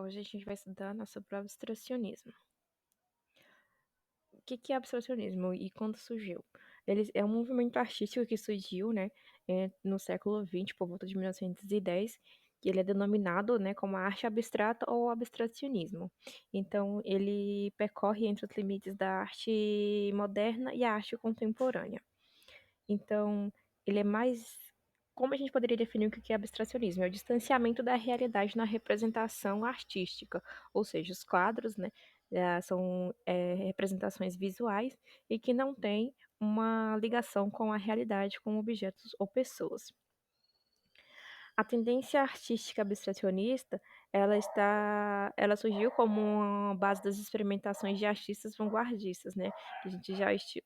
Hoje a gente vai estudar sobre o abstracionismo. O que é abstracionismo e quando surgiu? Ele é um movimento artístico que surgiu, né, no século XX, por volta de 1910, que ele é denominado, né, como arte abstrata ou abstracionismo. Então, ele percorre entre os limites da arte moderna e a arte contemporânea. Então, ele é mais. Como a gente poderia definir o que é abstracionismo? É o distanciamento da realidade na representação artística, ou seja, os quadros, né, são representações visuais e que não têm uma ligação com a realidade, com objetos ou pessoas. A tendência artística abstracionista, ela surgiu como uma base das experimentações de artistas vanguardistas, né? Que a gente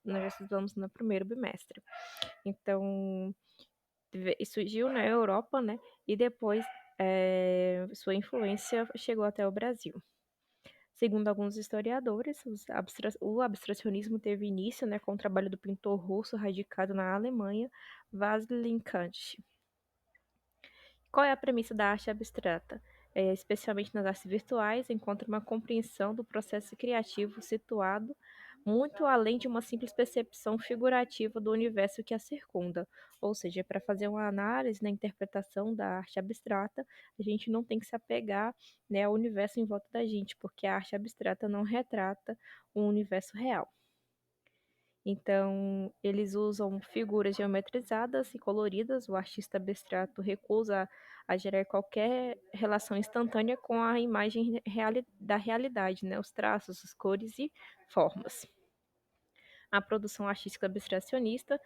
nós já estudamos no primeiro bimestre. Então, surgiu na Europa, né? E depois sua influência chegou até o Brasil. Segundo alguns historiadores, o abstracionismo teve início, né, com o trabalho do pintor russo radicado na Alemanha, Vasilij Kant. Qual é a premissa da arte abstrata? Especialmente nas artes virtuais, encontra uma compreensão do processo criativo situado muito além de uma simples percepção figurativa do universo que a circunda. Ou seja, para fazer uma análise na interpretação da arte abstrata, a gente não tem que se apegar, né, ao universo em volta da gente, porque a arte abstrata não retrata o universo real. Então, eles usam figuras geometrizadas e coloridas. O artista abstrato recusa a gerar qualquer relação instantânea com a imagem da realidade, né? Os traços, as cores e formas. A produção artística abstracionista,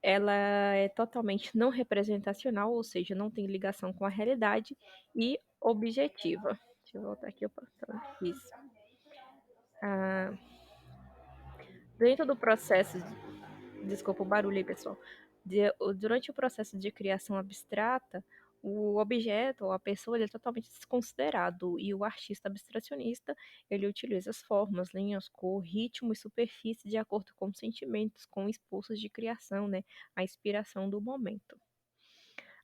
ela é totalmente não representacional, ou seja, não tem ligação com a realidade e objetiva. Deixa eu voltar aqui, opa, isso. Ah, dentro do processo. Desculpa o barulho aí, pessoal. Durante o processo de criação abstrata, o objeto ou a pessoa ele é totalmente desconsiderado e o artista abstracionista ele utiliza as formas, linhas, cor, ritmo e superfície de acordo com os sentimentos, com impulsos de criação, né? A inspiração do momento.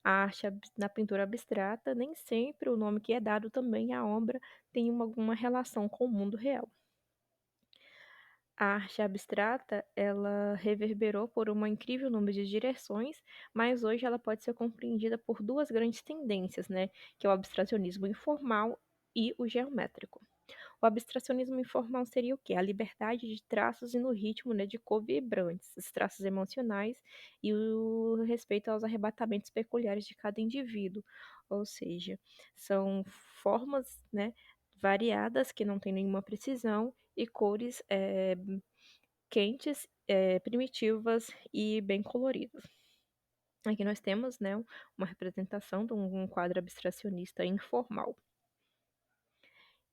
A arte na pintura abstrata, nem sempre o nome que é dado também à obra tem alguma relação com o mundo real. A arte abstrata, ela reverberou por um incrível número de direções, mas hoje ela pode ser compreendida por duas grandes tendências, né? Que é o abstracionismo informal e o geométrico. O abstracionismo informal seria o quê? A liberdade de traços e no ritmo, né, de cor vibrantes, os traços emocionais e o respeito aos arrebatamentos peculiares de cada indivíduo. Ou seja, são formas, né, variadas que não têm nenhuma precisão e cores quentes, primitivas e bem coloridas. Aqui nós temos, né, uma representação de um quadro abstracionista informal.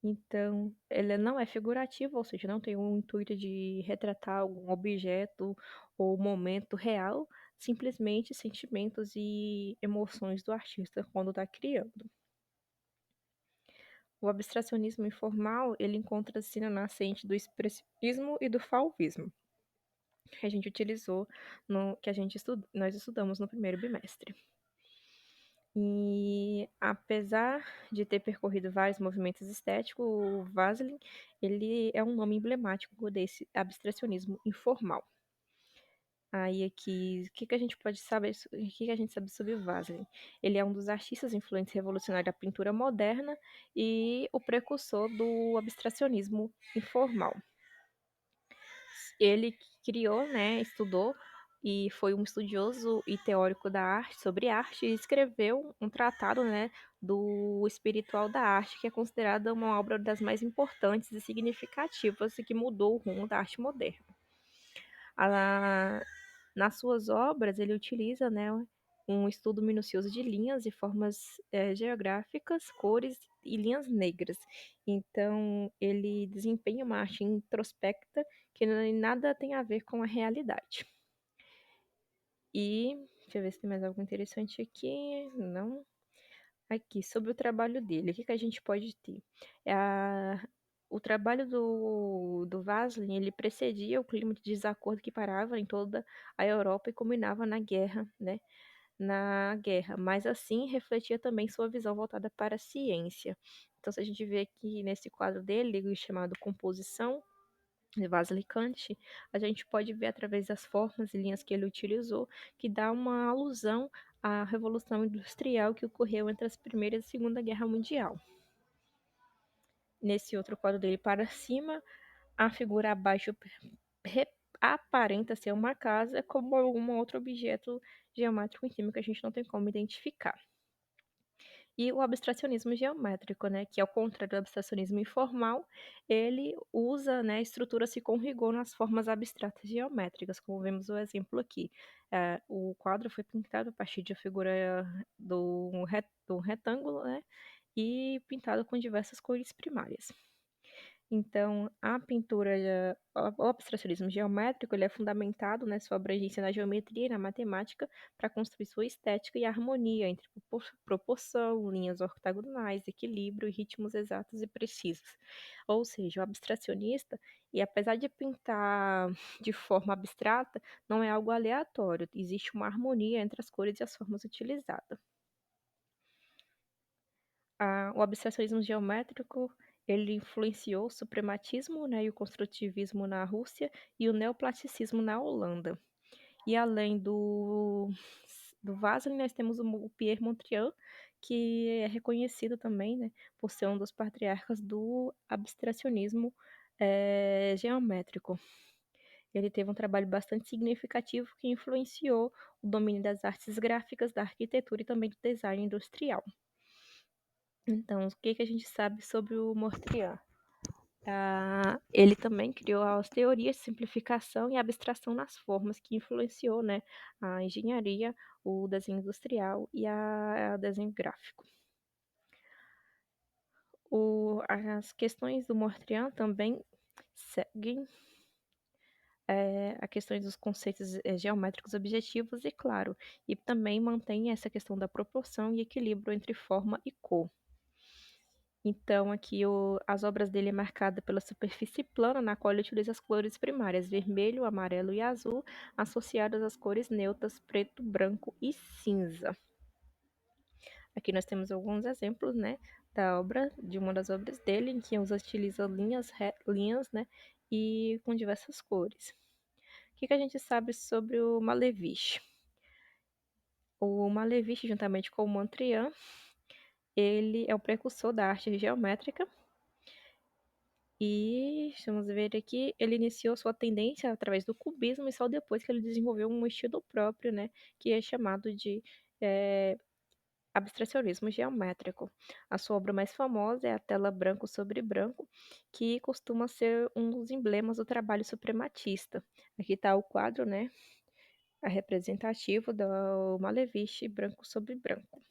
Então, ele não é figurativo, ou seja, não tem o intuito de retratar algum objeto ou momento real, simplesmente sentimentos e emoções do artista quando está criando. O abstracionismo informal, ele encontra-se na nascente do expressionismo e do fauvismo, que a gente utilizou, nós estudamos no primeiro bimestre. E apesar de ter percorrido vários movimentos estéticos, o Vaslin, ele é um nome emblemático desse abstracionismo informal. Aí aqui, o que a gente pode saber, o que a gente sabe sobre o Vaslin? Ele é um dos artistas influentes revolucionários da pintura moderna e o precursor do abstracionismo informal. Ele criou, né, estudou e foi um estudioso e teórico da arte, sobre arte, e escreveu um tratado, né, do espiritual da arte, que é considerada uma obra das mais importantes e significativas e que mudou o rumo da arte moderna. Nas suas obras, ele utiliza, né, um estudo minucioso de linhas e formas geográficas, cores e linhas negras. Então, ele desempenha uma arte introspecta que nada tem a ver com a realidade. E, deixa eu ver se tem mais algo interessante aqui. Não. Aqui, sobre o trabalho dele, o que a gente pode ter? O trabalho do Vaslin, ele precedia o clima de desacordo que parava em toda a Europa e culminava na guerra, né? na guerra, mas assim refletia também sua visão voltada para a ciência. Então, se a gente vê aqui nesse quadro dele, chamado Composição, de Vasilij Kant, a gente pode ver através das formas e linhas que ele utilizou, que dá uma alusão à Revolução Industrial que ocorreu entre as Primeira e a Segunda Guerra Mundial. Nesse outro quadro dele para cima, a figura abaixo aparenta ser uma casa, como algum outro objeto geométrico em cima que a gente não tem como identificar. E o abstracionismo geométrico, né, que ao contrário do abstracionismo informal, ele usa, né, estruturas com rigor nas formas abstratas geométricas, como vemos o exemplo aqui. O quadro foi pintado a partir de figura do retângulo, né, e pintado com diversas cores primárias. Então, a pintura, o abstracionismo geométrico, ele é fundamentado, né, sua abrangência na geometria e na matemática para construir sua estética e harmonia entre proporção, linhas ortogonais, equilíbrio e ritmos exatos e precisos. Ou seja, o abstracionista, e apesar de pintar de forma abstrata, não é algo aleatório, existe uma harmonia entre as cores e as formas utilizadas. O abstracionismo geométrico ele influenciou o suprematismo, né, e o construtivismo na Rússia e o neoplasticismo na Holanda. E além do Vasari, nós temos o Pierre Mondrian, que é reconhecido também, né, por ser um dos patriarcas do abstracionismo geométrico. Ele teve um trabalho bastante significativo que influenciou o domínio das artes gráficas, da arquitetura e também do design industrial. Então, o que a gente sabe sobre o Mondrian? Ele também criou as teorias de simplificação e abstração nas formas, que influenciou, né, a engenharia, o desenho industrial e o desenho gráfico. As questões do Mondrian também seguem a questões dos conceitos geométricos objetivos e, claro, e também mantém essa questão da proporção e equilíbrio entre forma e cor. Então, aqui as obras dele é marcada pela superfície plana, na qual ele utiliza as cores primárias, vermelho, amarelo e azul, associadas às cores neutras, preto, branco e cinza. Aqui nós temos alguns exemplos, né, de uma das obras dele, em que utiliza linhas, né, e com diversas cores. O que a gente sabe sobre o Malevich? O Malevich, juntamente com o Mondrian, ele é o precursor da arte geométrica. E vamos ver aqui, ele iniciou sua tendência através do cubismo e só depois que ele desenvolveu um estilo próprio, né, que é chamado de abstracionismo geométrico. A sua obra mais famosa é a tela branco sobre branco, que costuma ser um dos emblemas do trabalho suprematista. Aqui está o quadro, né, representativo do Malevich, branco sobre branco.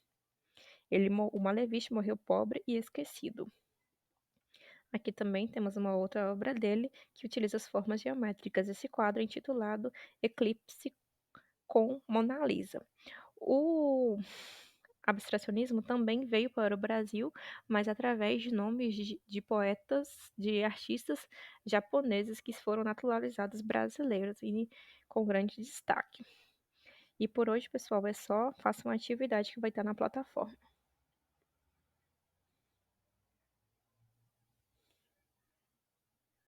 O Malevich morreu pobre e esquecido. Aqui também temos uma outra obra dele que utiliza as formas geométricas. Esse quadro é intitulado Eclipse com Mona Lisa. O abstracionismo também veio para o Brasil, mas através de nomes de poetas, de artistas japoneses que foram naturalizados brasileiros e com grande destaque. E por hoje, pessoal, é só. Faça uma atividade que vai estar na plataforma.